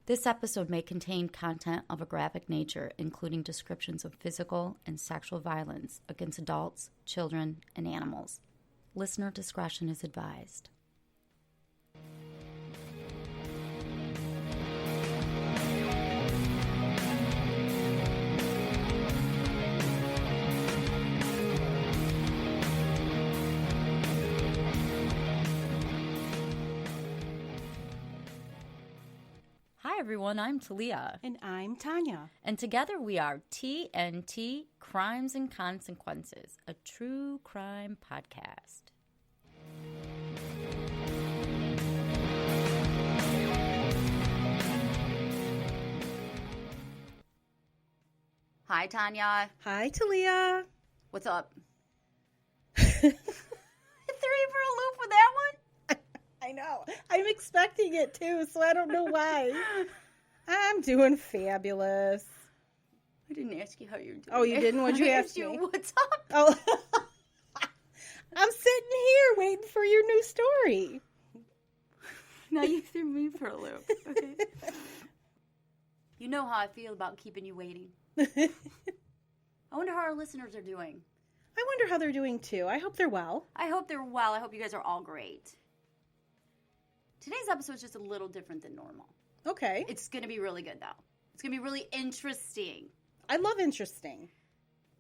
This episode may contain content of a graphic nature, including descriptions of physical and sexual violence against adults, children, and animals. Listener discretion is advised. Hi everyone, I'm Talia. And I'm Tanya. And together we are TNT Crimes and Consequences, a true crime podcast. Hi Tanya. Hi, Talia. What's up? I threw you for a loop with that one? I know. I'm expecting it too, so I don't know why. I'm doing fabulous. I didn't ask you how you're doing. Oh, you didn't? What'd you ask me? What's up? Oh, I'm sitting here waiting for your new story. Now you threw me for a loop. Okay. You know how I feel about keeping you waiting. I wonder how our listeners are doing. I wonder how they're doing too. I hope they're well. I hope they're well. I hope you guys are all great. Today's episode is just a little different than normal. Okay. It's going to be really good, though. It's going to be really interesting. I love interesting.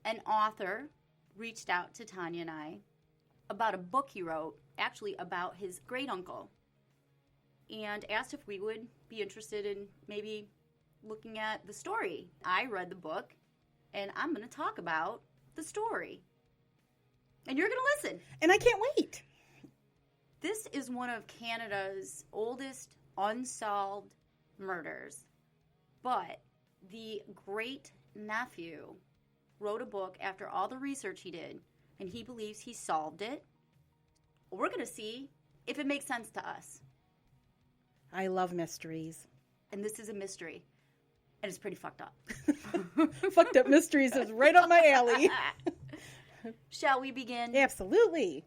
An author reached out to Tanya and I about a book he wrote, actually about his great-uncle, and asked if we would be interested in maybe looking at the story. I read the book, and I'm going to talk about the story. And you're going to listen. And I can't wait. This is one of Canada's oldest unsolved murders. But the great-nephew wrote a book after all the research he did, and he believes he solved it. We're going to see if it makes sense to us. I love mysteries. And this is a mystery. And it's pretty fucked up. Fucked up mysteries is right up my alley. Shall we begin? Absolutely.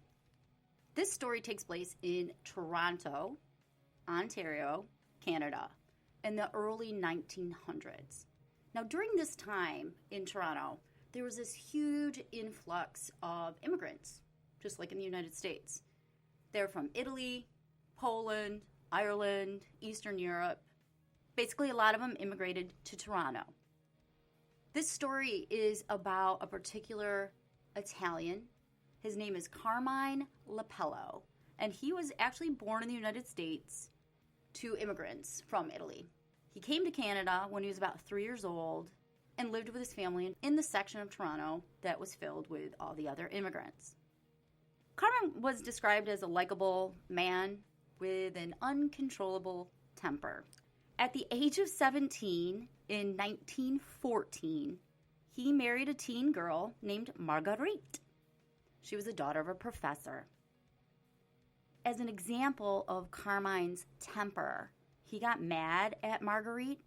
This story takes place in Toronto, Ontario, Canada, in the early 1900s. Now, during this time in Toronto, there was this huge influx of immigrants, just like in the United States. They're from Italy, Poland, Ireland, Eastern Europe. Basically, a lot of them immigrated to Toronto. This story is about a particular Italian. His name is Carmine Lapello, and he was actually born in the United States to immigrants from Italy. He came to Canada when he was about 3 years old and lived with his family in the section of Toronto that was filled with all the other immigrants. Carmine was described as a likable man with an uncontrollable temper. At the age of 17, in 1914, he married a teen girl named Marguerite. She was the daughter of a professor. As an example of Carmine's temper, he got mad at Marguerite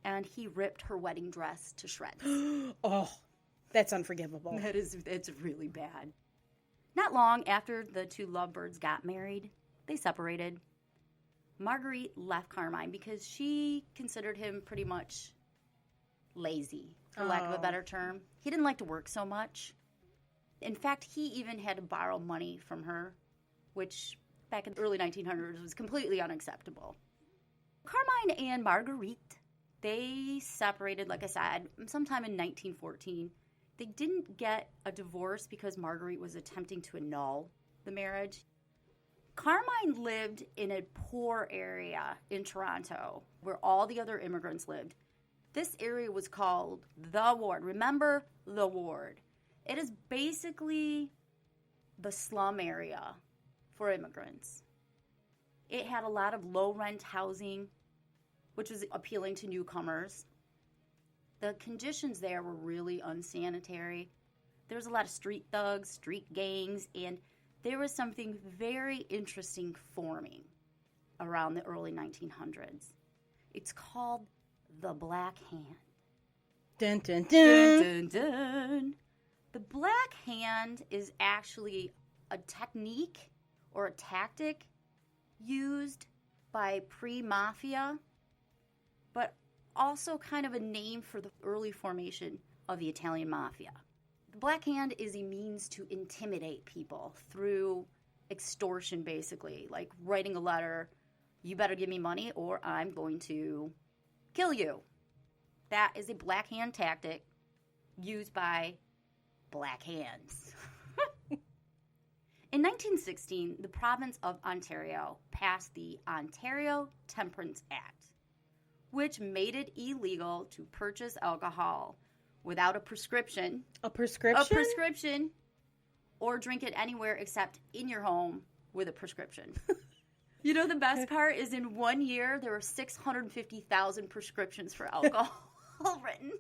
and he ripped her wedding dress to shreds. Oh, that's unforgivable. It's really bad. Not long after the two lovebirds got married, they separated. Marguerite left Carmine because she considered him pretty much lazy, for lack of a better term. He didn't like to work so much. In fact, he even had to borrow money from her, which back in the early 1900s was completely unacceptable. Carmine and Marguerite, they separated, like I said, sometime in 1914. They didn't get a divorce because Marguerite was attempting to annul the marriage. Carmine lived in a poor area in Toronto where all the other immigrants lived. This area was called The Ward. Remember The Ward. It is basically the slum area for immigrants. It had a lot of low-rent housing, which was appealing to newcomers. The conditions there were really unsanitary. There was a lot of street thugs, street gangs, and there was something very interesting forming around the early 1900s. It's called the Black Hand. Dun, dun, dun. Dun, dun, dun. The Black Hand is actually a technique or a tactic used by pre-mafia but also kind of a name for the early formation of the Italian Mafia. The Black Hand is a means to intimidate people through extortion, basically, like writing a letter, you better give me money or I'm going to kill you. That is a Black Hand tactic used by Black Hands. In 1916, the province of Ontario passed the Ontario Temperance Act, which made it illegal to purchase alcohol without a prescription. A prescription? A prescription, or drink it anywhere except in your home with a prescription. You know, the best part is in 1 year, there were 650,000 prescriptions for alcohol written.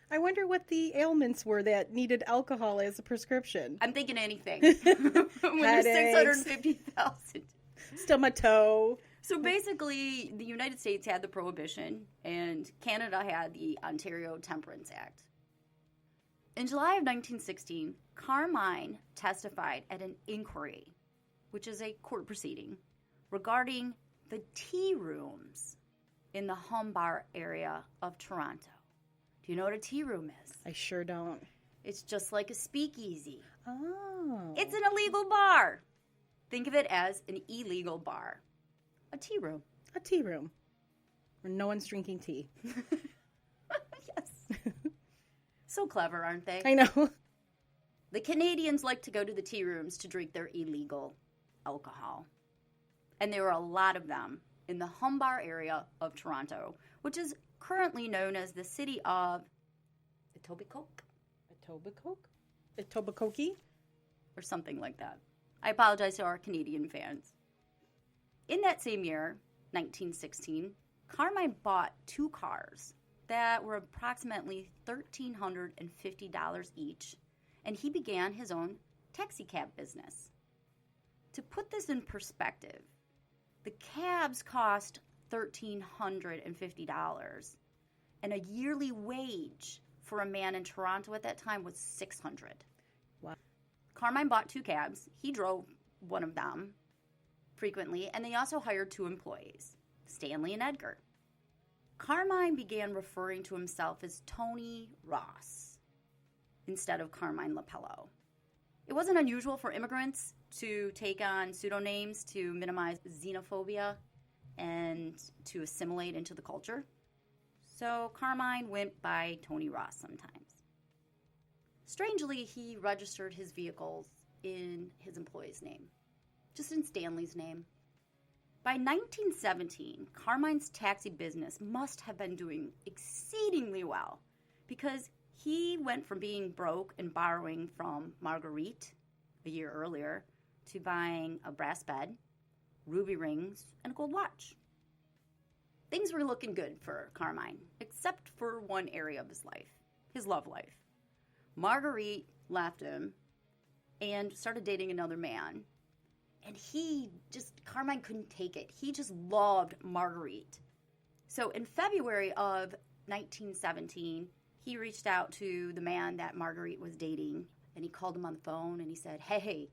I wonder what the ailments were that needed alcohol as a prescription. I'm thinking anything. When there's 650,000. Stomato. So basically, the United States had the prohibition, and Canada had the Ontario Temperance Act. In July of 1916, Carmine testified at an inquiry, which is a court proceeding, regarding the tea rooms in the Humbar area of Toronto. Do you know what a tea room is? I sure don't. It's just like a speakeasy. Oh. It's an illegal bar. Think of it as an illegal bar. A tea room. A tea room. Where no one's drinking tea. Yes. So clever, aren't they? I know. The Canadians like to go to the tea rooms to drink their illegal alcohol. And there were a lot of them in the Humbar area of Toronto, which is currently known as the city of Etobicoke? Etobicoke? Or something like that. I apologize to our Canadian fans. In that same year, 1916, Carmine bought 2 cars that were approximately $1,350 each, and he began his own taxi cab business. To put this in perspective, the cabs cost $1,350, and a yearly wage for a man in Toronto at that time was $600. Wow. Carmine bought 2 cabs. He drove one of them frequently, and they also hired 2 employees, Stanley and Edgar. Carmine began referring to himself as Tony Ross instead of Carmine Lapello. It wasn't unusual for immigrants to take on pseudonames to minimize xenophobia and to assimilate into the culture. So Carmine went by Tony Ross sometimes. Strangely, he registered his vehicles in his employee's name, just in Stanley's name. By 1917, Carmine's taxi business must have been doing exceedingly well because he went from being broke and borrowing from Marguerite a year earlier to buying a brass bed, ruby rings, and a gold watch. Things were looking good for Carmine, except for one area of his life, his love life. Marguerite left him and started dating another man. And Carmine couldn't take it. He just loved Marguerite. So in February of 1917, he reached out to the man that Marguerite was dating, and he called him on the phone, and he said, "Hey,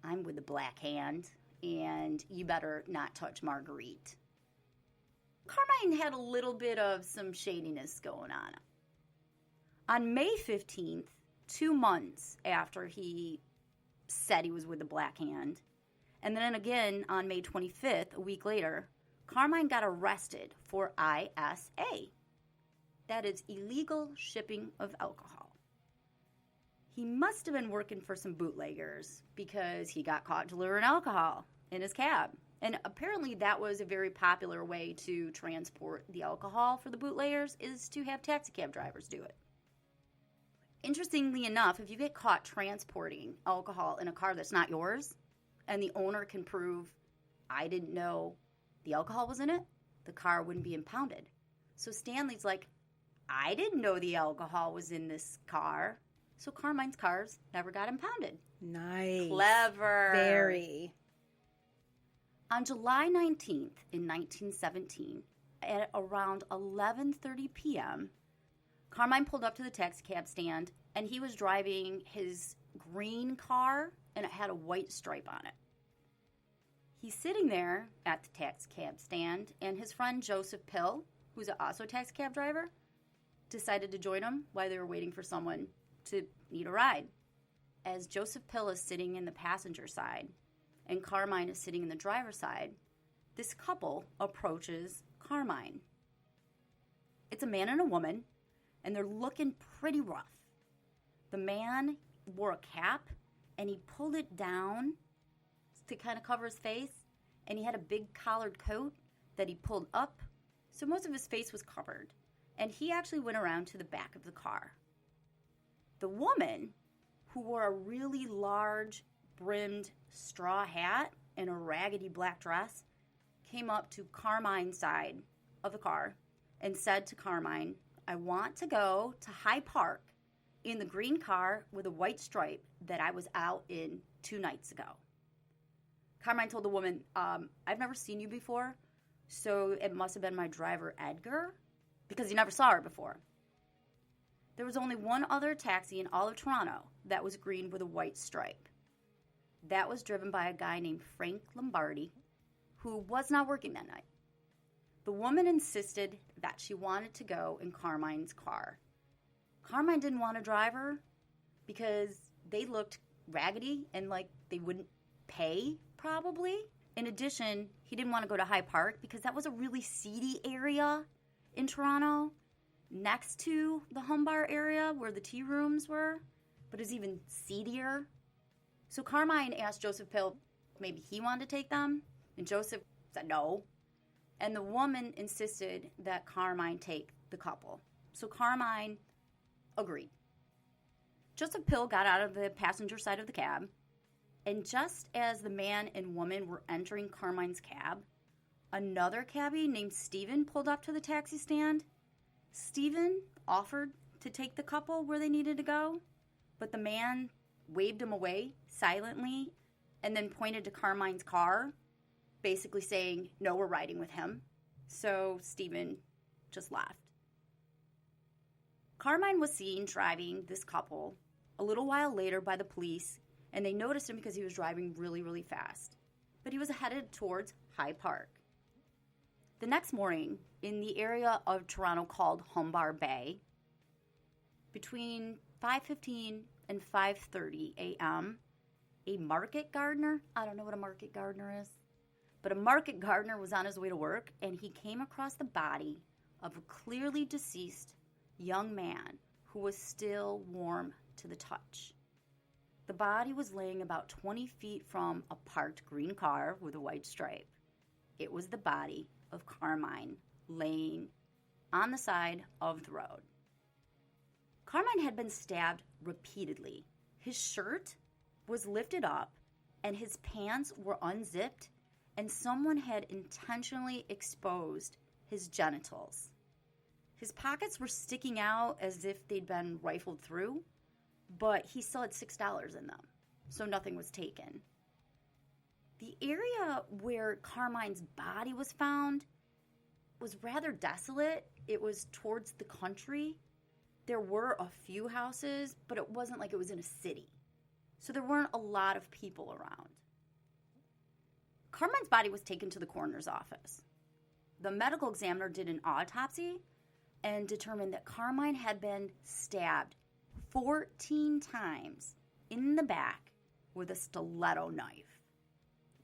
I'm with the Black Hand, and you better not touch Marguerite." Carmine had a little bit of some shadiness going on. On May 15th, 2 months after he said he was with the Black Hand, and then again on May 25th, a week later, Carmine got arrested for ISA. That is illegal shipping of alcohol. He must have been working for some bootleggers because he got caught delivering alcohol in his cab. And apparently that was a very popular way to transport the alcohol for the bootleggers, is to have taxi cab drivers do it. Interestingly enough, if you get caught transporting alcohol in a car that's not yours, and the owner can prove, I didn't know the alcohol was in it, the car wouldn't be impounded. So Stanley's like, I didn't know the alcohol was in this car. So Carmine's cars never got impounded. Nice. Clever. Very. On July 19th in 1917, at around 11:30 p.m., Carmine pulled up to the taxi cab stand, and he was driving his green car, and it had a white stripe on it. He's sitting there at the taxi cab stand, and his friend Joseph Pill who's also a taxi cab driver, decided to join him while they were waiting for someone to need a ride. As Joseph Pill is sitting in the passenger side and Carmine is sitting in the driver's side, this couple approaches Carmine. It's a man and a woman, and they're looking pretty rough. The man wore a cap, and he pulled it down to kind of cover his face, and he had a big collared coat that he pulled up, so most of his face was covered, and he actually went around to the back of the car. The woman, who wore a really large brimmed straw hat and a raggedy black dress, came up to Carmine's side of the car and said to Carmine, "I want to go to Hyde Park in the green car with a white stripe that I was out in 2 nights ago." Carmine told the woman, "I've never seen you before, so it must have been my driver, Edgar," because he never saw her before. There was only one other taxi in all of Toronto that was green with a white stripe. That was driven by a guy named Frank Lombardi, who was not working that night. The woman insisted that she wanted to go in Carmine's car. Carmine didn't want to drive her because they looked raggedy and like they wouldn't pay, probably. In addition, he didn't want to go to Hyde Park because that was a really seedy area in Toronto, next to the Humbar area where the tea rooms were, but it was even seedier. So Carmine asked Joseph Pill if maybe he wanted to take them, and Joseph said no. And the woman insisted that Carmine take the couple. So Carmine agreed. Joseph Pill got out of the passenger side of the cab, and just as the man and woman were entering Carmine's cab, another cabbie named Steven pulled up to the taxi stand. Steven offered to take the couple where they needed to go, but the man waved him away silently and then pointed to Carmine's car, basically saying, "No, we're riding with him." So Steven just left. Carmine was seen driving this couple a little while later by the police, and they noticed him because he was driving really, really fast. But he was headed towards Hyde Park. The next morning, in the area of Toronto called Humbar Bay, between 5:15 and 5:30 a.m., a market gardener, I don't know what a market gardener is, but a market gardener was on his way to work, and he came across the body of a clearly deceased young man who was still warm to the touch. The body was laying about 20 feet from a parked green car with a white stripe. It was the body of Carmine laying on the side of the road. Carmine had been stabbed repeatedly. His shirt was lifted up and his pants were unzipped, and someone had intentionally exposed his genitals. His pockets were sticking out as if they'd been rifled through, but he still had $6 in them, so nothing was taken. The area where Carmine's body was found was rather desolate. It was towards the country. There were a few houses, but it wasn't like it was in a city. So there weren't a lot of people around. Carmine's body was taken to the coroner's office. The medical examiner did an autopsy and determined that Carmine had been stabbed 14 times in the back with a stiletto knife.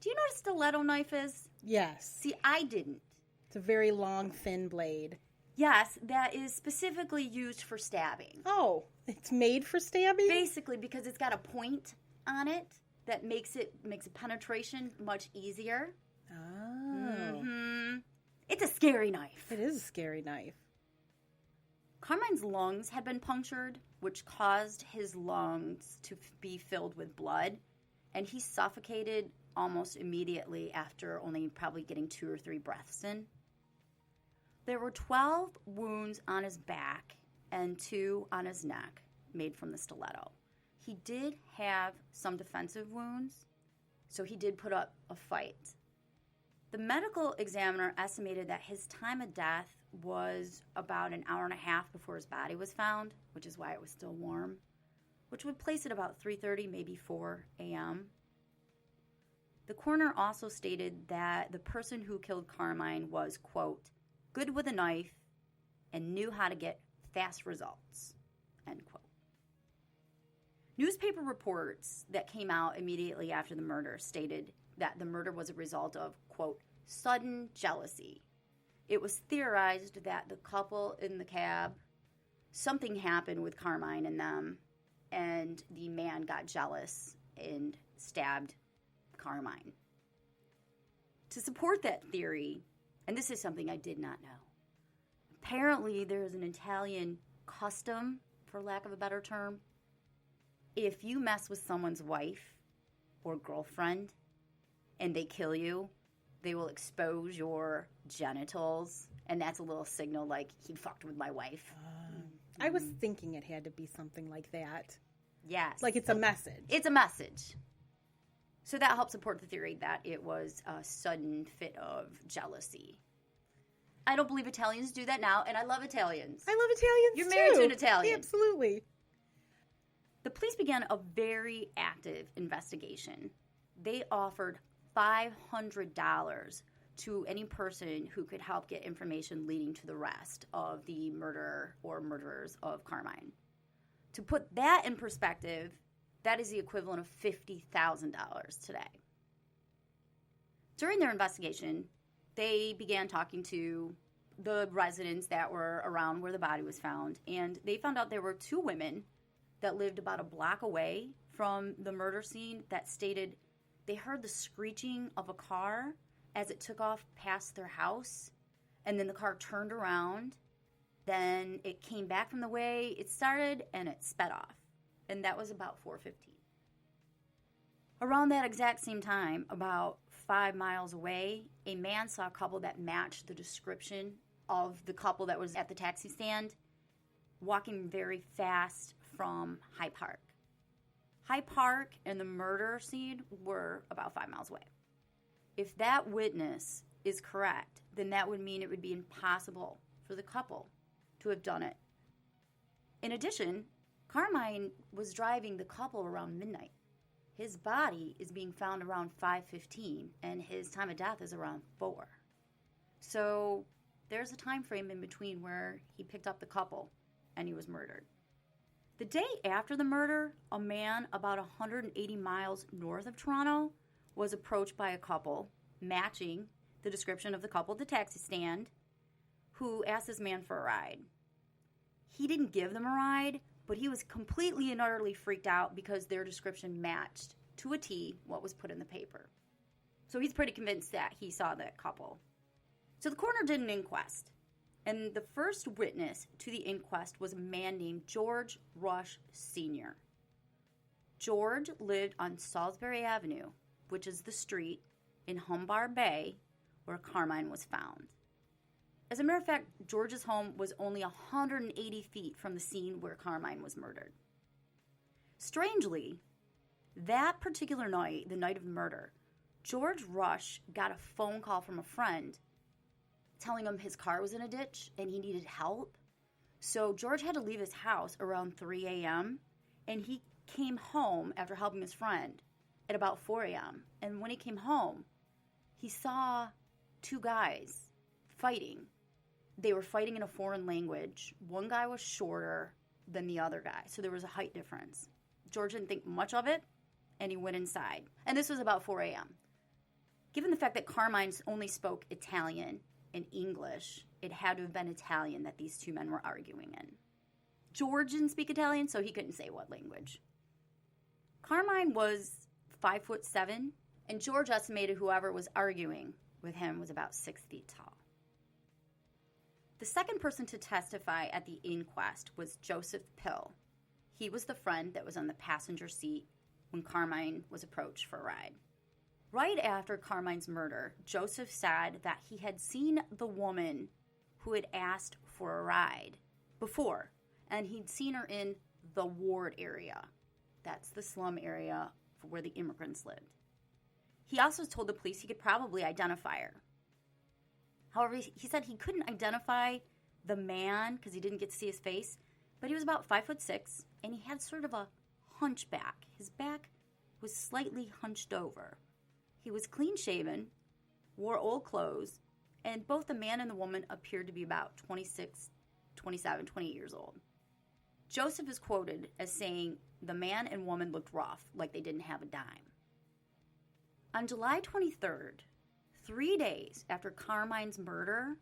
Do you know what a stiletto knife is? Yes. See, I didn't. It's a very long, thin blade. Yes, that is specifically used for stabbing. Oh, it's made for stabbing? Basically, because it's got a point on it that makes penetration much easier. Oh. Mm-hmm. It's a scary knife. It is a scary knife. Carmine's lungs had been punctured, which caused his lungs to be filled with blood, and he suffocated almost immediately after only probably getting 2 or 3 breaths in. There were 12 wounds on his back and 2 on his neck made from the stiletto. He did have some defensive wounds, so he did put up a fight. The medical examiner estimated that his time of death was about an hour and a half before his body was found, which is why it was still warm, which would place it about 3:30, maybe 4 a.m. The coroner also stated that the person who killed Carmine was, quote, good with a knife, and knew how to get fast results, end quote. Newspaper reports that came out immediately after the murder stated that the murder was a result of, quote, sudden jealousy. It was theorized that the couple in the cab, something happened with Carmine and them, and the man got jealous and stabbed Carmine. To support that theory, and this is something I did not know, apparently there is an Italian custom, for lack of a better term. If you mess with someone's wife or girlfriend and they kill you, they will expose your genitals, and that's a little signal like, he fucked with my wife. I was thinking it had to be something like that. Yes. Like it's a message. It's a message. So that helps support the theory that it was a sudden fit of jealousy. I don't believe Italians do that now, and I love Italians. I love Italians, You're married to an Italian. Absolutely. The police began a very active investigation. They offered $500 to any person who could help get information leading to the arrest of the murderer or murderers of Carmine. To put that in perspective, that is the equivalent of $50,000 today. During their investigation, they began talking to the residents that were around where the body was found, and they found out there were two women that lived about a block away from the murder scene that stated they heard the screeching of a car as it took off past their house, and then the car turned around, then it came back from the way it started, and it sped off. And that was about 4:15. Around that exact same time, about 5 miles away, a man saw a couple that matched the description of the couple that was at the taxi stand, walking very fast from High Park. High Park and the murder scene were about 5 miles away. If that witness is correct, then that would mean it would be impossible for the couple to have done it. In addition, Carmine was driving the couple around midnight. His body is being found around 5:15, and his time of death is around 4. So there's a time frame in between where he picked up the couple and he was murdered. The day after the murder, a man about 180 miles north of Toronto was approached by a couple matching the description of the couple at the taxi stand who asked this man for a ride. He didn't give them a ride, but he was completely and utterly freaked out because their description matched to a T what was put in the paper. So he's pretty convinced that he saw that couple. So the coroner did an inquest, and the first witness to the inquest was a man named George Rush Sr. George lived on Salisbury Avenue, which is the street in Humbar Bay where Carmine was found. As a matter of fact, George's home was only 180 feet from the scene where Carmine was murdered. Strangely, that particular night, the night of the murder, George Rush got a phone call from a friend telling him his car was in a ditch and he needed help. So George had to leave his house around 3 a.m. and he came home after helping his friend at about 4 a.m. And when he came home, he saw two guys fighting. They were fighting in a foreign language. One guy was shorter than the other guy, so there was a height difference. George didn't think much of it, and he went inside. And this was about 4 a.m. Given the fact that Carmine only spoke Italian and English, it had to have been Italian that these two men were arguing in. George didn't speak Italian, so he couldn't say what language. Carmine was 5'7", and George estimated whoever was arguing with him was about 6 feet tall. The second person to testify at the inquest was Joseph Pill. He was the friend that was on the passenger seat when Carmine was approached for a ride. Right after Carmine's murder, Joseph said that he had seen the woman who had asked for a ride before, and he'd seen her in the ward area. That's the slum area where the immigrants lived. He also told the police he could probably identify her. However, he said he couldn't identify the man because he didn't get to see his face, but he was about 5'6", and he had sort of a hunchback. His back was slightly hunched over. He was clean-shaven, wore old clothes, And both the man and the woman appeared to be about 26, 27, 28 years old. Joseph is quoted as saying the man and woman looked rough, like they didn't have a dime. On July 23rd, 3 days after Carmine's murder,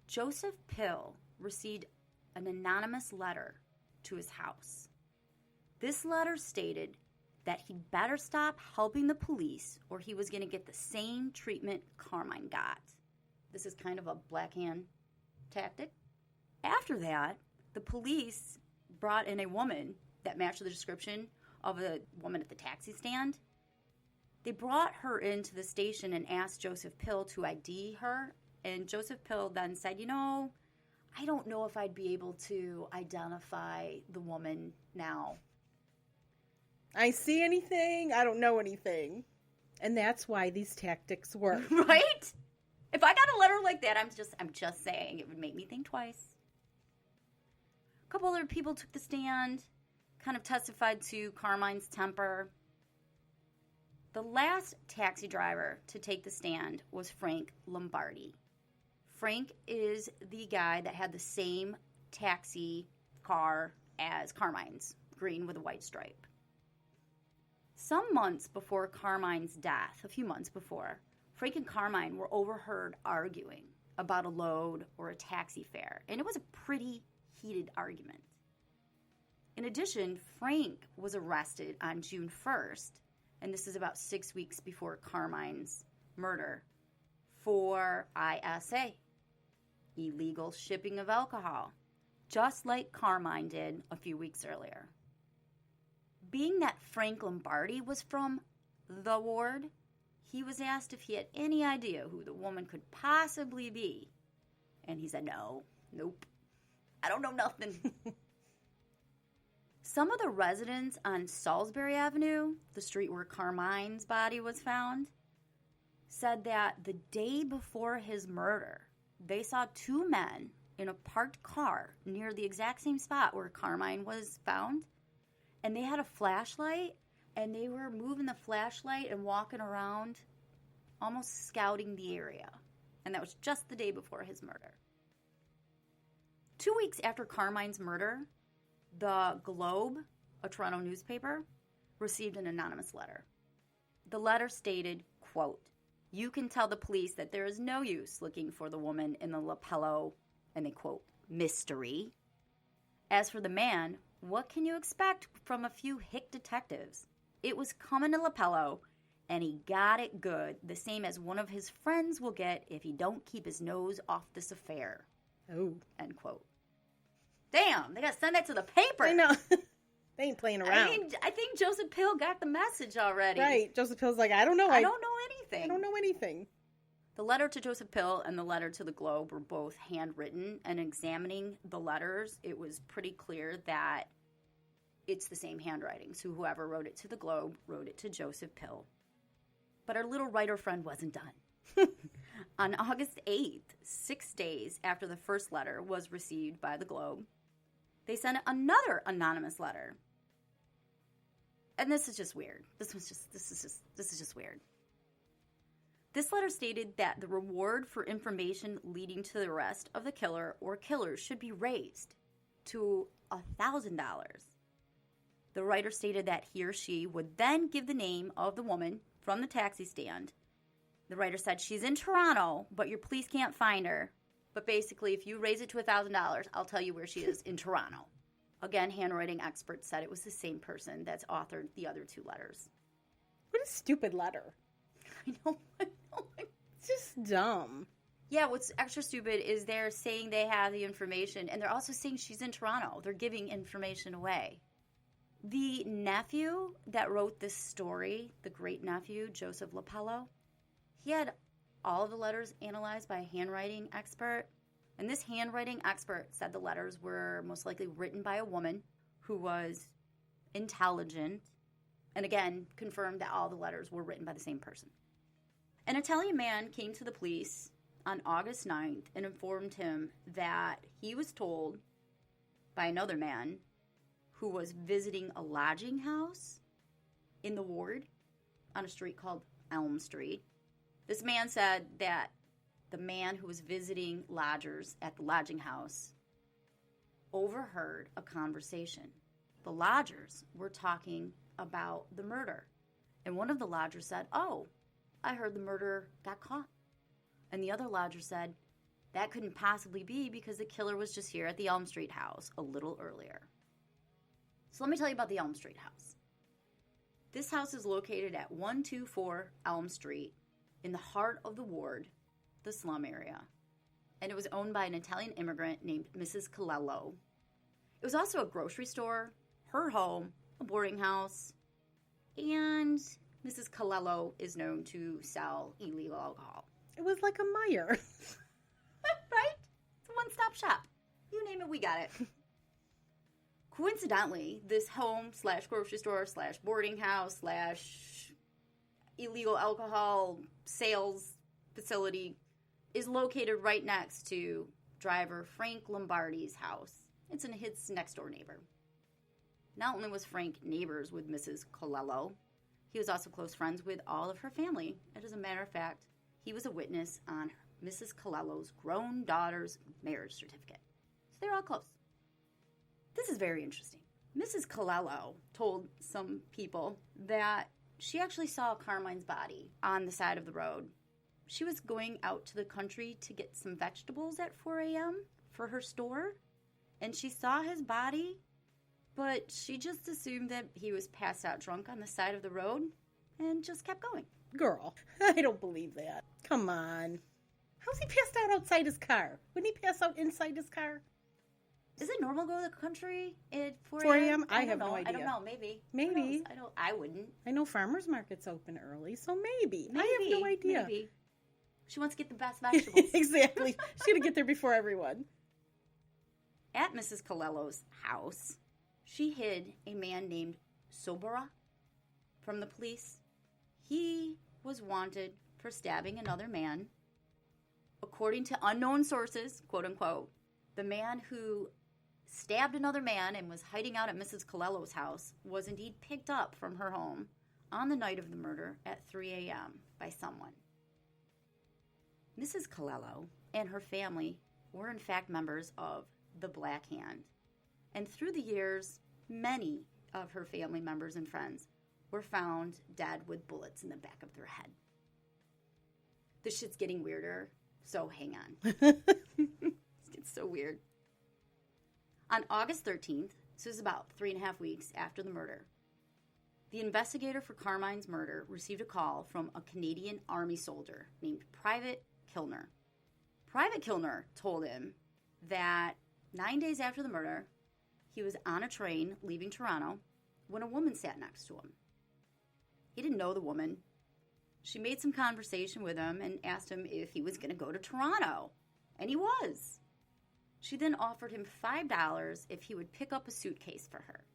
Joseph Pill received an anonymous letter to his house. This letter stated that he'd better stop helping the police or he was going to get the same treatment Carmine got. This is kind of a black hand tactic. After that, the police brought in a woman that matched the description of a woman at the taxi stand. They brought her into the station and asked Joseph Pill to ID her. And Joseph Pill then said, I don't know if I'd be able to identify the woman now. I see anything. I don't know anything. And that's why these tactics work. Right? If I got a letter like that, I'm just saying it would make me think twice. A couple other people took the stand, kind of testified to Carmine's temper. The last taxi driver to take the stand was Frank Lombardi. Frank is the guy that had the same taxi car as Carmine's, green with a white stripe. Some months before Carmine's death, a few months before, Frank and Carmine were overheard arguing about a load or a taxi fare, and it was a pretty heated argument. In addition, Frank was arrested on June 1st, and this is about 6 weeks before Carmine's murder, for ISA, illegal shipping of alcohol, just like Carmine did a few weeks earlier. Being that Frank Lombardi was from the ward, he was asked if he had any idea who the woman could possibly be. And he said, nope, I don't know nothing. Some of the residents on Salisbury Avenue, the street where Carmine's body was found, said that the day before his murder, they saw two men in a parked car near the exact same spot where Carmine was found. And they had a flashlight, and they were moving the flashlight and walking around, almost scouting the area. And that was just the day before his murder. 2 weeks after Carmine's murder, the Globe, a Toronto newspaper, received an anonymous letter. The letter stated, quote, "You can tell the police that there is no use looking for the woman in the Lapello," and they quote, "mystery. As for the man, what can you expect from a few hick detectives? It was coming to Lapello, and he got it good, the same as one of his friends will get if he don't keep his nose off this affair." Oh. End quote. Damn, they got to send that to the paper. I know. They ain't playing around. I think Joseph Pill got the message already. Right. Joseph Pill's like, I don't know. I don't know anything. I don't know anything. The letter to Joseph Pill and the letter to the Globe were both handwritten, and examining the letters, it was pretty clear that it's the same handwriting. So whoever wrote it to the Globe wrote it to Joseph Pill. But our little writer friend wasn't done. On August 8th, 6 days after the first letter was received by the Globe, they sent another anonymous letter. And this is just weird. This is just weird. This letter stated that the reward for information leading to the arrest of the killer or killers should be raised to $1,000. The writer stated that he or she would then give the name of the woman from the taxi stand. The writer said, "She's in Toronto, but your police can't find her. But basically, if you raise it to $1,000, I'll tell you where she is in Toronto." Again, handwriting experts said it was the same person that's authored the other two letters. What a stupid letter. I know. It's just dumb. Yeah, what's extra stupid is they're saying they have the information, and they're also saying she's in Toronto. They're giving information away. The nephew that wrote this story, the great-nephew, Joseph Lapello, he had all of the letters analyzed by a handwriting expert. And this handwriting expert said the letters were most likely written by a woman who was intelligent, and again, confirmed that all the letters were written by the same person. An Italian man came to the police on August 9th and informed him that he was told by another man who was visiting a lodging house in the ward on a street called Elm Street. This man said that the man who was visiting lodgers at the lodging house overheard a conversation. The lodgers were talking about the murder. And one of the lodgers said, "Oh, I heard the murderer got caught." And the other lodger said, "That couldn't possibly be because the killer was just here at the Elm Street house a little earlier." So let me tell you about the Elm Street house. This house is located at 124 Elm Street in the heart of the ward, the slum area. And it was owned by an Italian immigrant named Mrs. Colello. It was also a grocery store, her home, a boarding house, and Mrs. Colello is known to sell illegal alcohol. It was like a Meyer. Right? It's a one-stop shop. You name it, we got it. Coincidentally, this home / grocery store / boarding house / illegal alcohol sales facility is located right next to driver Frank Lombardi's house. It's his next-door neighbor. Not only was Frank neighbors with Mrs. Colello, he was also close friends with all of her family. And as a matter of fact, he was a witness on Mrs. Colello's grown daughter's marriage certificate. So they're all close. This is very interesting. Mrs. Colello told some people that she actually saw Carmine's body on the side of the road. She was going out to the country to get some vegetables at 4 a.m. for her store, and she saw his body, but she just assumed that he was passed out drunk on the side of the road and just kept going. Girl, I don't believe that. Come on. How's he passed out outside his car? Wouldn't he pass out inside his car? Is it normal to go to the country at 4 4 a.m.? I have no idea. I don't know. Maybe. Maybe. I wouldn't. I know farmers markets open early, so maybe. I have no idea. Maybe. She wants to get the best vegetables. Exactly. She's going to get there before everyone. At Mrs. Colello's house, she hid a man named Sobora from the police. He was wanted for stabbing another man. According to unknown sources, quote unquote, the man who stabbed another man and was hiding out at Mrs. Colello's house was indeed picked up from her home on the night of the murder at 3 a.m. by someone. Mrs. Colello and her family were in fact members of the Black Hand. And through the years, many of her family members and friends were found dead with bullets in the back of their head. This shit's getting weirder, so hang on. It's so weird. On August 13th, this was about 3.5 weeks after the murder, the investigator for Carmine's murder received a call from a Canadian Army soldier named Private Kilner. Private Kilner told him that 9 days after the murder, he was on a train leaving Toronto when a woman sat next to him. He didn't know the woman. She made some conversation with him and asked him if he was going to go to Toronto. And he was. She then offered him $5 if he would pick up a suitcase for her.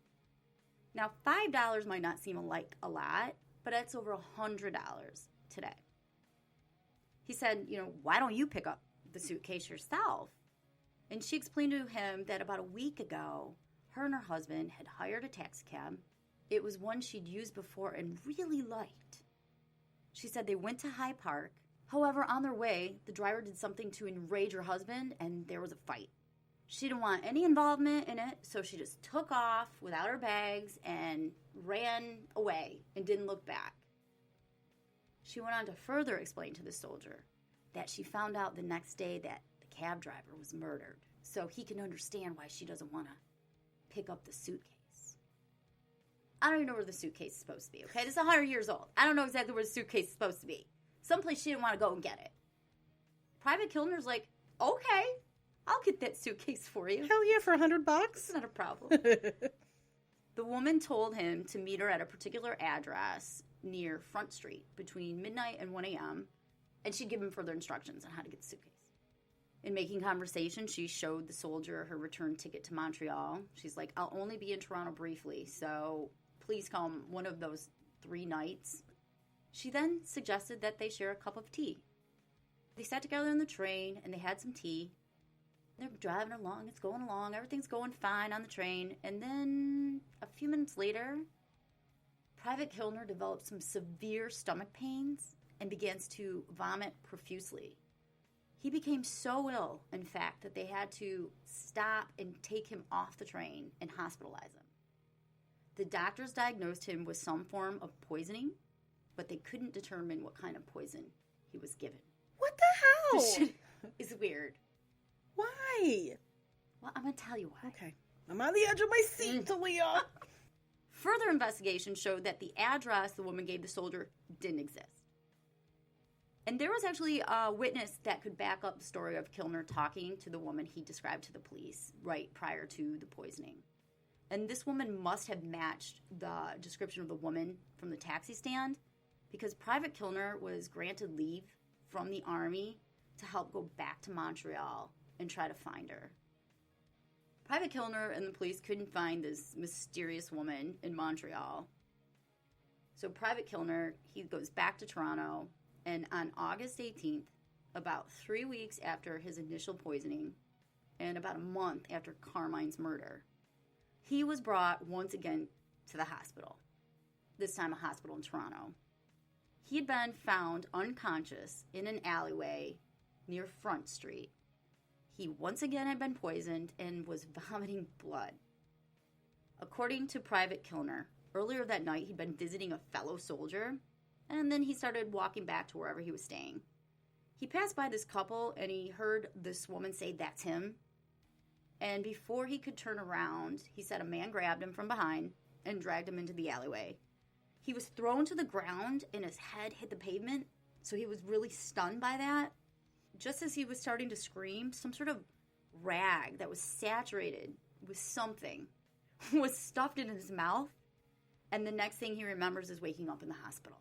Now, $5 might not seem like a lot, but that's over $100 today. He said, why don't you pick up the suitcase yourself? And she explained to him that about a week ago, her and her husband had hired a taxi cab. It was one she'd used before and really liked. She said they went to High Park. However, on their way, the driver did something to enrage her husband, and there was a fight. She didn't want any involvement in it, so she just took off without her bags and ran away and didn't look back. She went on to further explain to the soldier that she found out the next day that the cab driver was murdered, so he can understand why she doesn't want to pick up the suitcase. I don't even know where the suitcase is supposed to be, okay? This is 100 years old. I don't know exactly where the suitcase is supposed to be. Someplace she didn't want to go and get it. Private Kilner's like, okay, I'll get that suitcase for you. Hell yeah, for $100? It's not a problem. The woman told him to meet her at a particular address near Front Street between midnight and 1 a.m., and she'd give him further instructions on how to get the suitcase. In making conversation, she showed the soldier her return ticket to Montreal. She's like, I'll only be in Toronto briefly, so please come one of those 3 nights. She then suggested that they share a cup of tea. They sat together in the train, and they had some tea. They're driving along. It's going along. Everything's going fine on the train. And then a few minutes later, Private Kilner developed some severe stomach pains and begins to vomit profusely. He became so ill, in fact, that they had to stop and take him off the train and hospitalize him. The doctors diagnosed him with some form of poisoning, but they couldn't determine what kind of poison he was given. What the hell? This shit is weird. Why? Well, I'm going to tell you why. Okay. I'm on the edge of my seat, Talia. Further investigation showed that the address the woman gave the soldier didn't exist. And there was actually a witness that could back up the story of Kilner talking to the woman he described to the police right prior to the poisoning. And this woman must have matched the description of the woman from the taxi stand because Private Kilner was granted leave from the Army to help go back to Montreal and try to find her. Private Kilner and the police couldn't find this mysterious woman in Montreal. So Private Kilner, he goes back to Toronto, and on August 18th, about 3 weeks after his initial poisoning, and about a month after Carmine's murder, he was brought once again to the hospital, this time a hospital in Toronto. He had been found unconscious in an alleyway near Front Street. He once again had been poisoned and was vomiting blood. According to Private Kilner, earlier that night he'd been visiting a fellow soldier, and then he started walking back to wherever he was staying. He passed by this couple and he heard this woman say, "That's him." And before he could turn around, he said a man grabbed him from behind and dragged him into the alleyway. He was thrown to the ground and his head hit the pavement, so he was really stunned by that. Just as he was starting to scream, some sort of rag that was saturated with something was stuffed in his mouth, and the next thing he remembers is waking up in the hospital.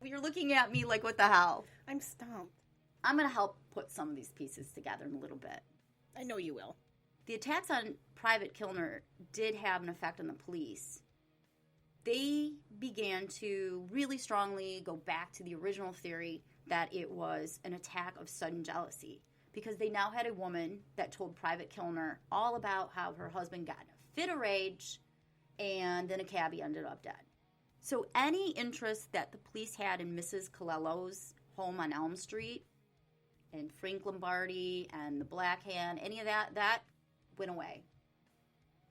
You're looking at me like, what the hell? I'm stumped. I'm going to help put some of these pieces together in a little bit. I know you will. The attacks on Private Kilner did have an effect on the police. They began to really strongly go back to the original theory that it was an attack of sudden jealousy, because they now had a woman that told Private Kilner all about how her husband got in a fit of rage and then a cabbie ended up dead. So any interest that the police had in Mrs. Colello's home on Elm Street and Frank Lombardi and the Black Hand, any of that went away.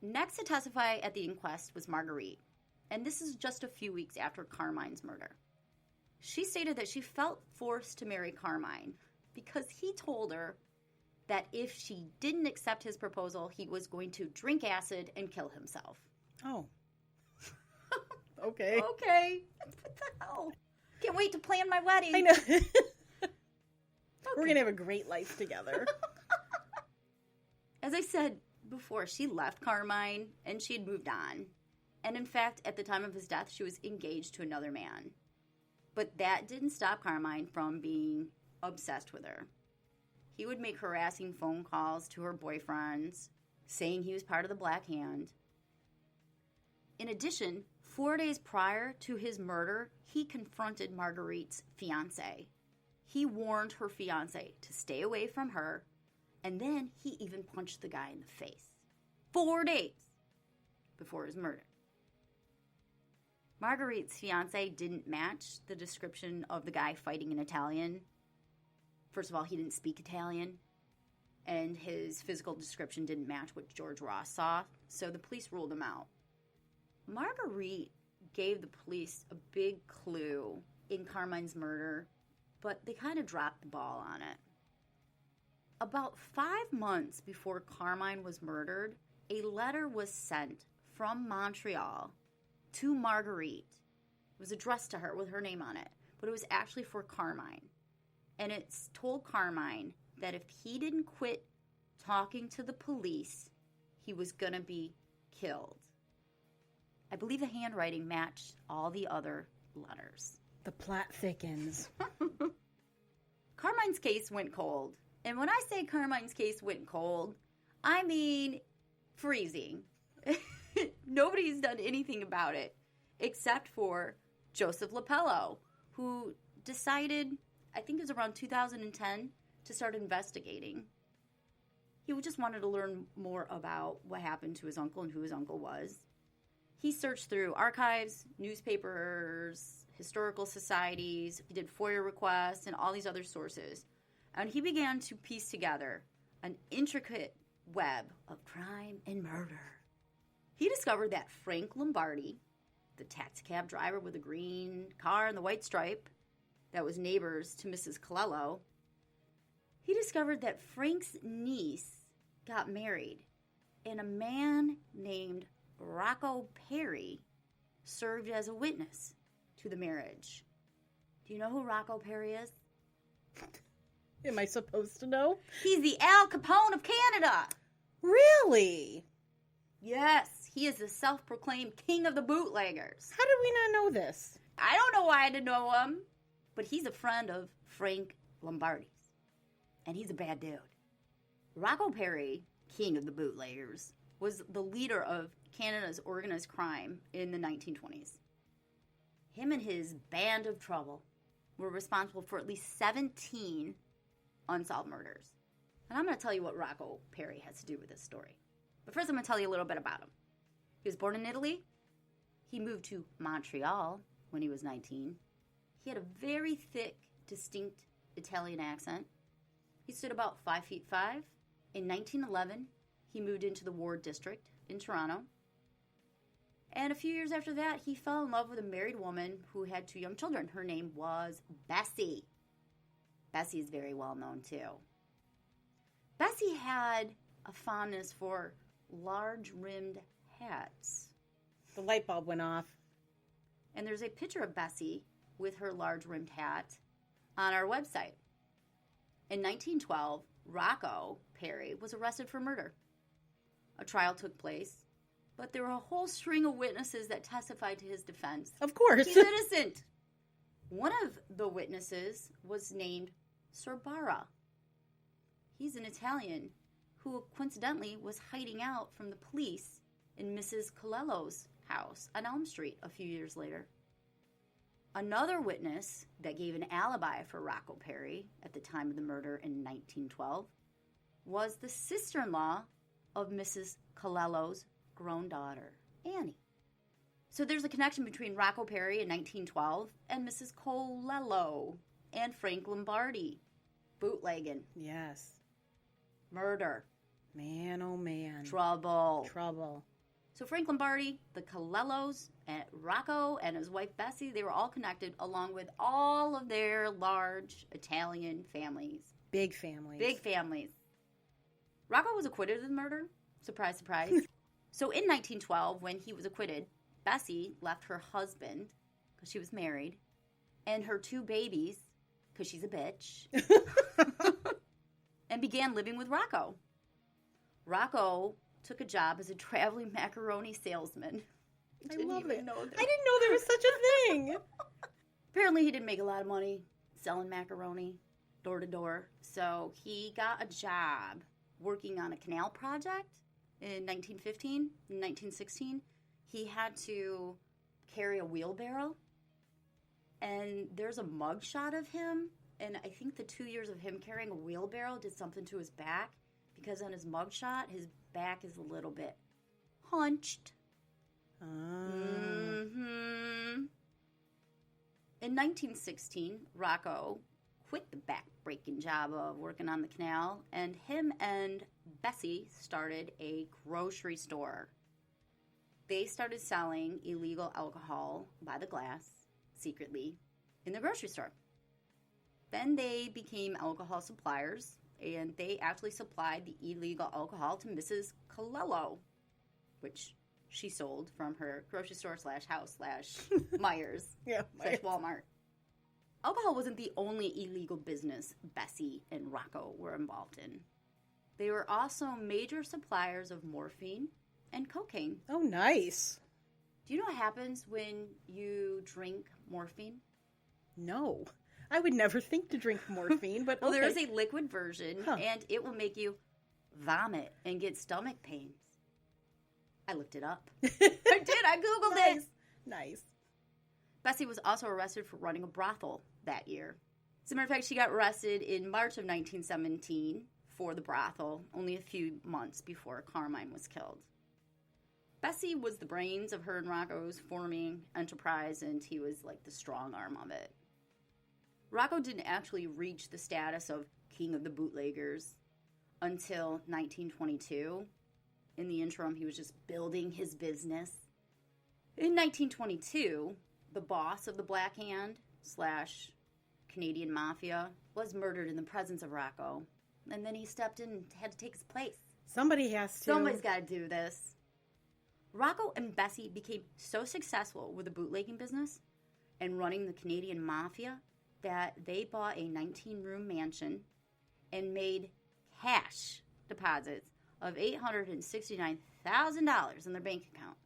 Next to testify at the inquest was Marguerite, and this is just a few weeks after Carmine's murder. She stated that she felt forced to marry Carmine because he told her that if she didn't accept his proposal, he was going to drink acid and kill himself. Oh. Okay. Okay. What the hell? Can't wait to plan my wedding. I know. Okay. We're going to have a great life together. As I said before, she left Carmine and she had moved on. And in fact, at the time of his death, she was engaged to another man. But that didn't stop Carmine from being obsessed with her. He would make harassing phone calls to her boyfriends, saying he was part of the Black Hand. In addition, 4 days prior to his murder, he confronted Marguerite's fiancé. He warned her fiancé to stay away from her, and then he even punched the guy in the face. 4 days before his murder. Marguerite's fiancé didn't match the description of the guy fighting in Italian. First of all, he didn't speak Italian, and his physical description didn't match what George Ross saw, so the police ruled him out. Marguerite gave the police a big clue in Carmine's murder, but they kind of dropped the ball on it. About 5 months before Carmine was murdered, a letter was sent from Montreal to Marguerite. It was addressed to her with her name on it, but it was actually for Carmine. And it's told Carmine that if he didn't quit talking to the police, he was going to be killed. I believe the handwriting matched all the other letters. The plot thickens. Carmine's case went cold. And when I say Carmine's case went cold, I mean freezing. Nobody's done anything about it except for Joseph Lapello, who decided, I think it was around 2010, to start investigating. He just wanted to learn more about what happened to his uncle and who his uncle was. He searched through archives, newspapers, historical societies. He did FOIA requests and all these other sources. And he began to piece together an intricate web of crime and murder. He discovered that Frank Lombardi, the taxicab driver with the green car and the white stripe that was neighbors to Mrs. Colello, he discovered that Frank's niece got married, and a man named Rocco Perry served as a witness to the marriage. Do you know who Rocco Perry is? Am I supposed to know? He's the Al Capone of Canada. Really? Yes, he is the self-proclaimed king of the bootleggers. How did we not know this? I don't know why I didn't know him, but he's a friend of Frank Lombardi's, and he's a bad dude. Rocco Perry, king of the bootleggers, was the leader of Canada's organized crime in the 1920s. Him and his band of trouble were responsible for at least 17 unsolved murders. And I'm going to tell you what Rocco Perry has to do with this story. But first I'm going to tell you a little bit about him. He was born in Italy. He moved to Montreal when he was 19. He had a very thick, distinct Italian accent. He stood about 5 feet 5. In 1911, he moved into the Ward District in Toronto. And a few years after that, he fell in love with a married woman who had 2 young children. Her name was Bessie. Bessie is very well known, too. Bessie had a fondness for large-rimmed hats. The light bulb went off. And there's a picture of Bessie with her large-rimmed hat on our website. In 1912, Rocco Perry was arrested for murder. A trial took place, but there were a whole string of witnesses that testified to his defense. Of course. He's innocent. One of the witnesses was named Sorbara. He's an Italian who coincidentally was hiding out from the police in Mrs. Colello's house on Elm Street a few years later. Another witness that gave an alibi for Rocco Perry at the time of the murder in 1912 was the sister-in-law of Mrs. Colello's grown daughter, Annie. So there's a connection between Rocco Perry in 1912 and Mrs. Colello and Frank Lombardi. Bootlegging. Yes. Murder. Man, oh man. Trouble. So Frank Lombardi, the Colellos, and Rocco and his wife Bessie, they were all connected along with all of their large Italian families. Big families. Big families. Rocco was acquitted of the murder. Surprise, surprise. So in 1912, when he was acquitted, Bessie left her husband, because she was married, and her 2 babies, because she's a bitch, and began living with Rocco. Rocco took a job as a traveling macaroni salesman. I love it. I didn't know there was such a thing. Apparently he didn't make a lot of money selling macaroni door to door. So he got a job working on a canal project in 1915. In 1916, he had to carry a wheelbarrow. And there's a mugshot of him. And I think the 2 years of him carrying a wheelbarrow did something to his back. Because on his mugshot, his back is a little bit hunched. Mm-hmm. In 1916, Rocco quit the back-breaking job of working on the canal, and him and Bessie started a grocery store. They started selling illegal alcohol by the glass, secretly, in the grocery store. Then they became alcohol suppliers, and they actually supplied the illegal alcohol to Mrs. Colello, which she sold from her grocery store / house / Myers / Walmart. Alcohol wasn't the only illegal business Bessie and Rocco were involved in. They were also major suppliers of morphine and cocaine. Oh, nice. Do you know what happens when you drink morphine? No. I would never think to drink morphine, but well, okay. there is a liquid version, and it will make you vomit and get stomach pains. I looked it up. I did. I Googled it. Nice. Bessie was also arrested for running a brothel that year. As a matter of fact, she got arrested in March of 1917 for the brothel, only a few months before Carmine was killed. Bessie was the brains of her and Rocco's forming enterprise, and he was like the strong arm of it. Rocco didn't actually reach the status of king of the bootleggers, until 1922. In the interim, he was just building his business. In 1922, the boss of the Black Hand / Canadian Mafia was murdered in the presence of Rocco. And then he stepped in and had to take his place. Somebody has to. Somebody's got to do this. Rocco and Bessie became so successful with the bootlegging business and running the Canadian Mafia that they bought a 19-room mansion and made cash deposits of $869,000 in their bank account,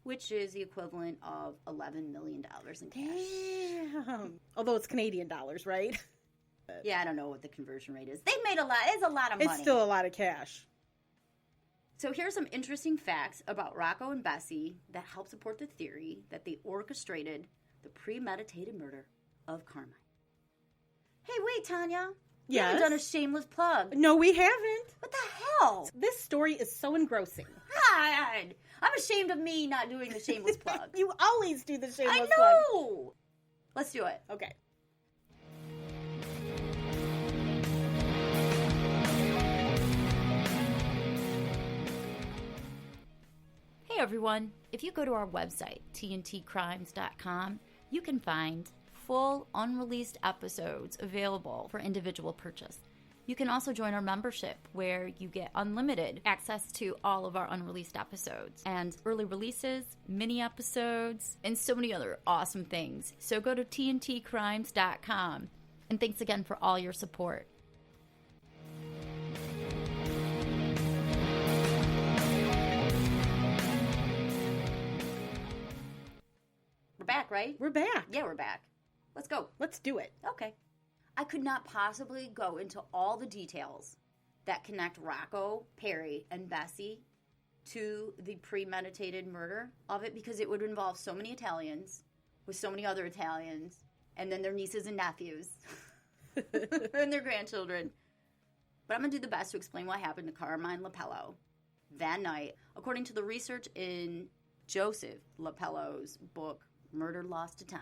which is the equivalent of $11 million in cash. Damn. Although it's Canadian dollars, right? Yeah, I don't know what the conversion rate is. They made a lot. It's a lot of money. It's still a lot of cash. So here's some interesting facts about Rocco and Bessie that help support the theory that they orchestrated the premeditated murder of Carmine. Hey, wait, Tanya. You haven't done a shameless plug. No, we haven't. What the hell? This story is so engrossing. God, I'm ashamed of me not doing the shameless plug. You always do the shameless plug. I know. Let's do it. Okay. Hey everyone, if you go to our website, tntcrimes.com, you can find full unreleased episodes available for individual purchase. You can also join our membership where you get unlimited access to all of our unreleased episodes and early releases, mini episodes, and so many other awesome things. So go to tntcrimes.com, and thanks again for all your support. We're back, right? We're back. Yeah, we're back. Let's go. Let's do it. Okay. I could not possibly go into all the details that connect Rocco, Perry, and Bessie to the premeditated murder of it because it would involve so many Italians with so many other Italians and then their nieces and nephews and their grandchildren. But I'm going to do the best to explain what happened to Carmine Lapello that night, according to the research in Joseph Lapello's book, Murder Lost to Time.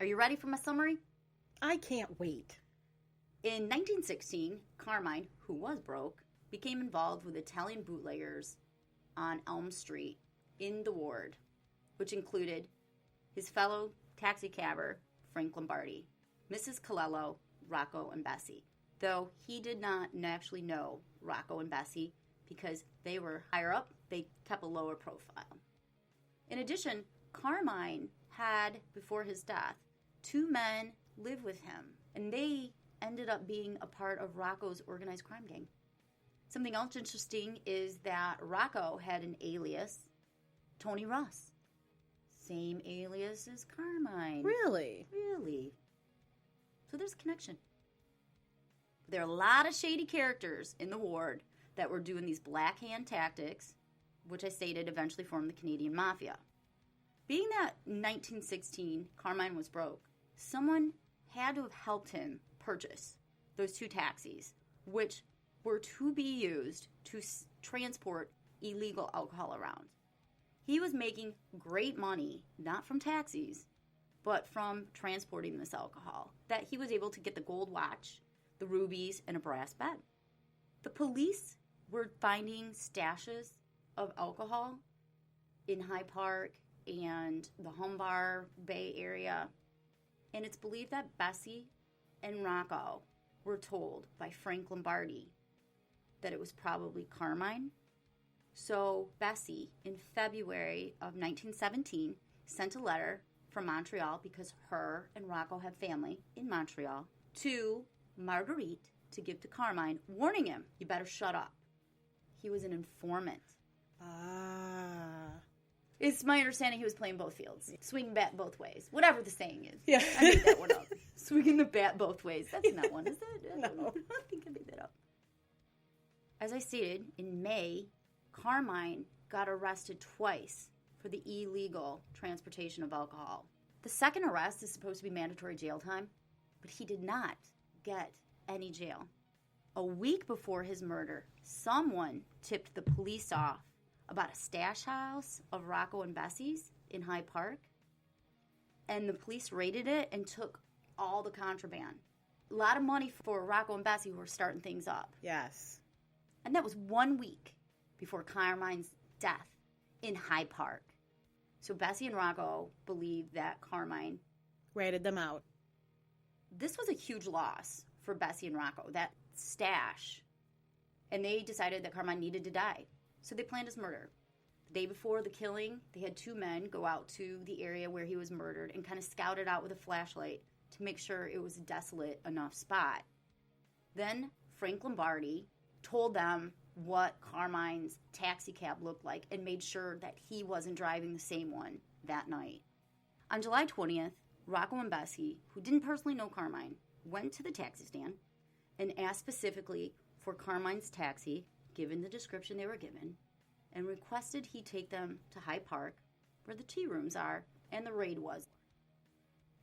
Are you ready for my summary? I can't wait. In 1916, Carmine, who was broke, became involved with Italian bootleggers on Elm Street in the ward, which included his fellow taxicabber, Frank Lombardi, Mrs. Colello, Rocco, and Bessie, though he did not actually know Rocco and Bessie because they were higher up, they kept a lower profile. In addition, Carmine had, before his death, 2 men live with him, and they ended up being a part of Rocco's organized crime gang. Something else interesting is that Rocco had an alias, Tony Ross. Same alias as Carmine. Really? Really. So there's a connection. There are a lot of shady characters in the ward that were doing these black hand tactics, which I stated eventually formed the Canadian Mafia. Being that in 1916, Carmine was broke, someone had to have helped him purchase those 2 taxis, which were to be used to transport illegal alcohol around. He was making great money, not from taxis, but from transporting this alcohol, that he was able to get the gold watch, the rubies, and a brass bed. The police were finding stashes of alcohol in Hyde Park and the Humbar Bay area, and it's believed that Bessie and Rocco were told by Frank Lombardi that it was probably Carmine. So Bessie, in February of 1917, sent a letter from Montreal, because her and Rocco have family in Montreal, to Marguerite to give to Carmine, warning him, you better shut up. He was an informant. It's my understanding he was playing both fields. Swing bat both ways. Whatever the saying is. Yeah. I made that one up. Swinging the bat both ways. That's not one, is it? No. I think I made that up. As I stated, in May, Carmine got arrested twice for the illegal transportation of alcohol. The second arrest is supposed to be mandatory jail time, but he did not get any jail. A week before his murder, someone tipped the police off about a stash house of Rocco and Bessie's in Hyde Park, and the police raided it and took all the contraband. A lot of money for Rocco and Bessie, who were starting things up. Yes. And that was 1 week before Carmine's death in Hyde Park. So Bessie and Rocco believed that Carmine Ratted them out. This was a huge loss for Bessie and Rocco, that stash. And they decided that Carmine needed to die. So they planned his murder. The day before the killing, they had 2 men go out to the area where he was murdered and kind of scout it out with a flashlight to make sure it was a desolate enough spot. Then Frank Lombardi told them what Carmine's taxi cab looked like and made sure that he wasn't driving the same one that night. On July 20th, Rocco and Bessie, who didn't personally know Carmine, went to the taxi stand and asked specifically for Carmine's taxi, given the description they were given, and requested he take them to Hyde Park, where the tea rooms are, and the raid was.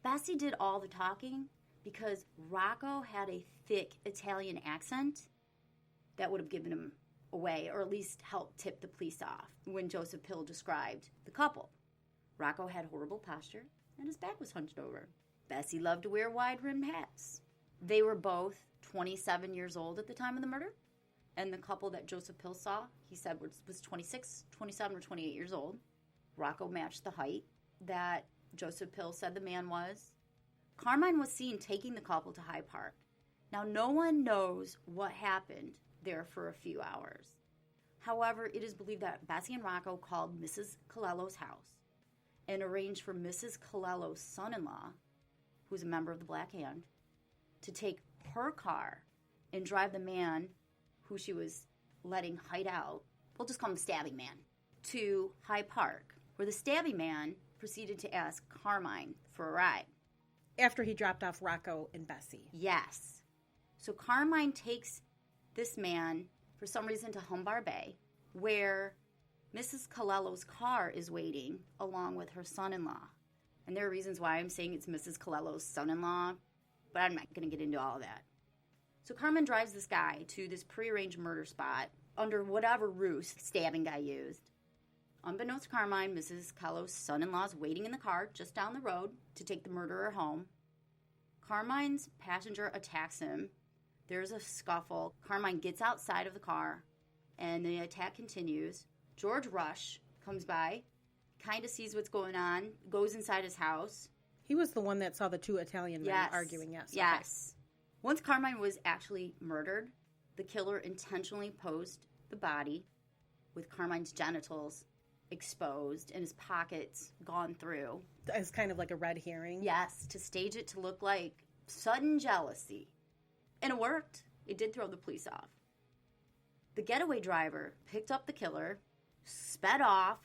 Bessie did all the talking because Rocco had a thick Italian accent that would have given him away, or at least helped tip the police off when Joseph Pill described the couple. Rocco had horrible posture, and his back was hunched over. Bessie loved to wear wide-rimmed hats. They were both 27 years old at the time of the murder, and the couple that Joseph Pill saw, he said was 26, 27, or 28 years old. Rocco matched the height that Joseph Pill said the man was. Carmine was seen taking the couple to Hyde Park. Now, no one knows what happened there for a few hours. However, it is believed that Bessie and Rocco called Mrs. Colello's house and arranged for Mrs. Colello's son-in-law, who's a member of the Black Hand, to take her car and drive the man who she was letting hide out, we'll just call him Stabbing Man, to Hyde Park, where the Stabbing Man proceeded to ask Carmine for a ride. After he dropped off Rocco and Bessie. Yes. So Carmine takes this man, for some reason, to Humbar Bay, where Mrs. Colello's car is waiting, along with her son-in-law. And there are reasons why I'm saying it's Mrs. Colello's son-in-law, but I'm not going to get into all of that. So Carmine drives this guy to this prearranged murder spot under whatever ruse stabbing guy used. Unbeknownst to Carmine, Mrs. Colello's son-in-law is waiting in the car just down the road to take the murderer home. Carmine's passenger attacks him. There's a scuffle. Carmine gets outside of the car, and the attack continues. George Rush comes by, kind of sees what's going on, goes inside his house. He was the one that saw the 2 Italian men arguing, yes. Yes. Okay. Once Carmine was actually murdered, the killer intentionally posed the body with Carmine's genitals exposed and his pockets gone through. As kind of like a red herring? Yes, to stage it to look like sudden jealousy. And it worked. It did throw the police off. The getaway driver picked up the killer, sped off.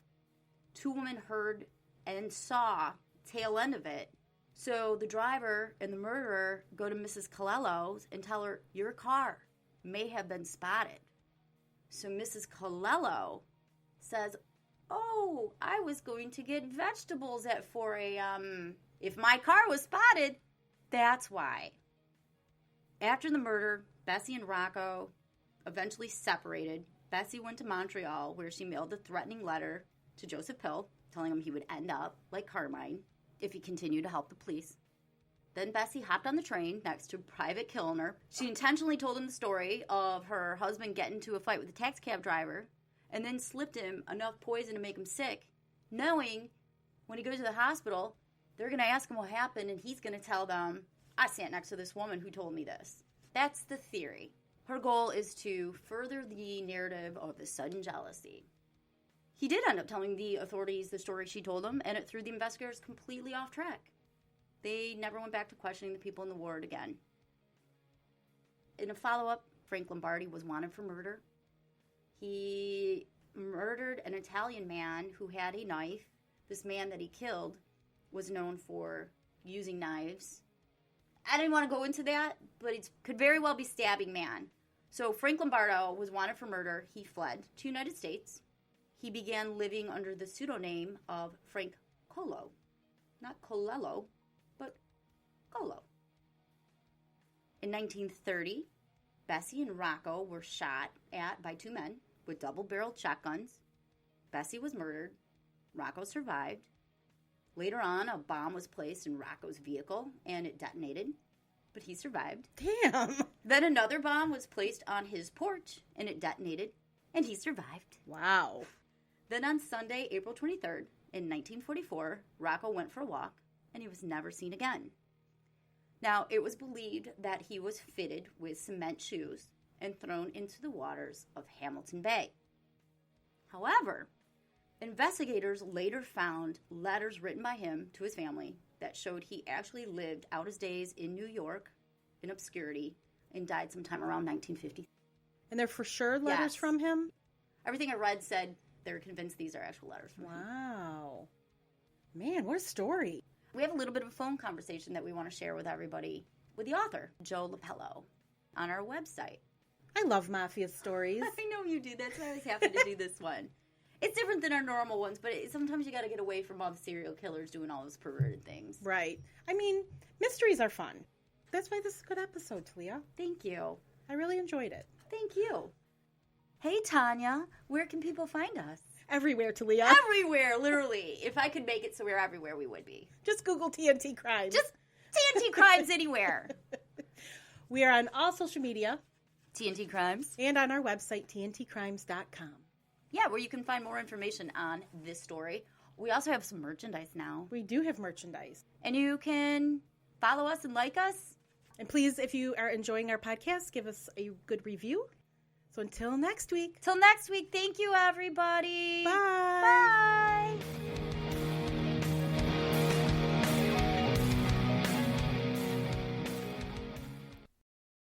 2 women heard and saw the tail end of it. So the driver and the murderer go to Mrs. Colello's and tell her, your car may have been spotted. So Mrs. Colello says, oh, I was going to get vegetables at 4 a.m. If my car was spotted, that's why. After the murder, Bessie and Rocco eventually separated. Bessie went to Montreal, where she mailed a threatening letter to Joseph Pill, telling him he would end up like Carmine if he continued to help the police. Then Bessie hopped on the train next to Private Kilner. She intentionally told him the story of her husband getting into a fight with a taxi cab driver and then slipped him enough poison to make him sick, knowing when he goes to the hospital, they're going to ask him what happened, and he's going to tell them, I sat next to this woman who told me this. That's the theory. Her goal is to further the narrative of the sudden jealousy. He did end up telling the authorities the story she told him, and it threw the investigators completely off track. They never went back to questioning the people in the ward again. In a follow-up, Frank Lombardi was wanted for murder. He murdered an Italian man who had a knife. This man that he killed was known for using knives. I didn't want to go into that, but it could very well be Stabbing Man. So Frank Lombardo was wanted for murder. He fled to the United States. He began living under the pseudonym of Frank Colo. Not Colello, but Colo. In 1930, Bessie and Rocco were shot at by 2 men with double-barreled shotguns. Bessie was murdered. Rocco survived. Later on, a bomb was placed in Rocco's vehicle, and it detonated. but he survived. Damn. Then another bomb was placed on his porch, and it detonated, and he survived. Wow. Then on Sunday, April 23rd, in 1944, Rocco went for a walk, and he was never seen again. Now, it was believed that he was fitted with cement shoes and thrown into the waters of Hamilton Bay. However, investigators later found letters written by him to his family that showed he actually lived out his days in New York in obscurity and died sometime around 1950. And they're for sure letters Yes. from him? Everything I read said they're convinced these are actual letters from him. Wow. Man, what a story. We have a little bit of a phone conversation that we want to share with everybody with the author, Joe Lapello, on our website. I love mafia stories. I know you do. That's why I was happy to do this one. It's different than our normal ones, but sometimes you got to get away from all the serial killers doing all those perverted things. Right. I mean, mysteries are fun. That's why this is a good episode, Talia. Thank you. I really enjoyed it. Thank you. Hey, Tanya, where can people find us? Everywhere, Talia. Everywhere, literally. If I could make it so we're everywhere, we would be. Just Google TNT Crimes. Just TNT Crimes anywhere. We are on all social media. TNT Crimes. And on our website, tntcrimes.com. Yeah, where you can find more information on this story. We also have some merchandise now. We do have merchandise. And you can follow us and like us. And please, if you are enjoying our podcast, give us a good review. So until next week. Till next week, thank you, everybody. Bye. Bye.